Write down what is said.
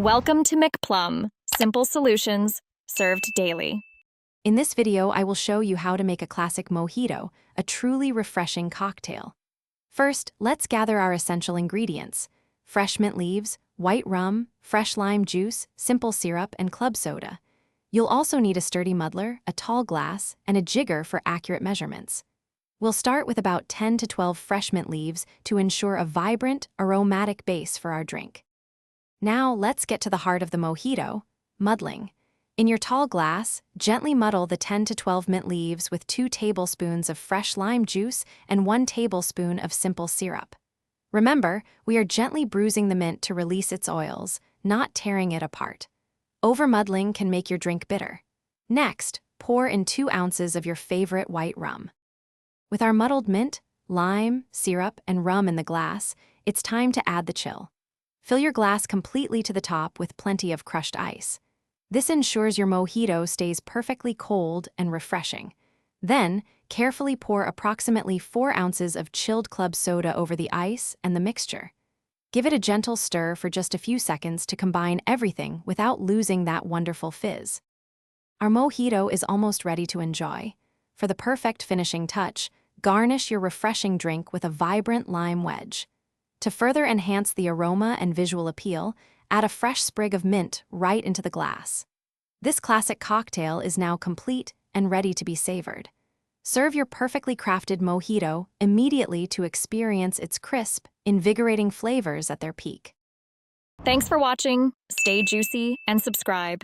Welcome to McPlum, simple solutions served daily. In this video, I will show you how to make a classic mojito, a truly refreshing cocktail. First, let's gather our essential ingredients: fresh mint leaves, white rum, fresh lime juice, simple syrup, and club soda. You'll also need a sturdy muddler, a tall glass, and a jigger for accurate measurements. We'll start with about 10 to 12 fresh mint leaves to ensure a vibrant, aromatic base for our drink. Now let's get to the heart of the mojito, muddling. In your tall glass, gently muddle the 10 to 12 mint leaves with 2 tablespoons of fresh lime juice and 1 tablespoon of simple syrup. Remember, we are gently bruising the mint to release its oils, not tearing it apart. Over-muddling can make your drink bitter. Next, pour in 2 ounces of your favorite white rum. With our muddled mint, lime, syrup, and rum in the glass, it's time to add the chill. Fill your glass completely to the top with plenty of crushed ice. This ensures your mojito stays perfectly cold and refreshing. Then, carefully pour approximately 4 ounces of chilled club soda over the ice and the mixture. Give it a gentle stir for just a few seconds to combine everything without losing that wonderful fizz. Our mojito is almost ready to enjoy. For the perfect finishing touch, garnish your refreshing drink with a vibrant lime wedge. To further enhance the aroma and visual appeal, add a fresh sprig of mint right into the glass. This classic cocktail is now complete and ready to be savored. Serve your perfectly crafted mojito immediately to experience its crisp, invigorating flavors at their peak. Thanks for watching. Stay juicy and subscribe.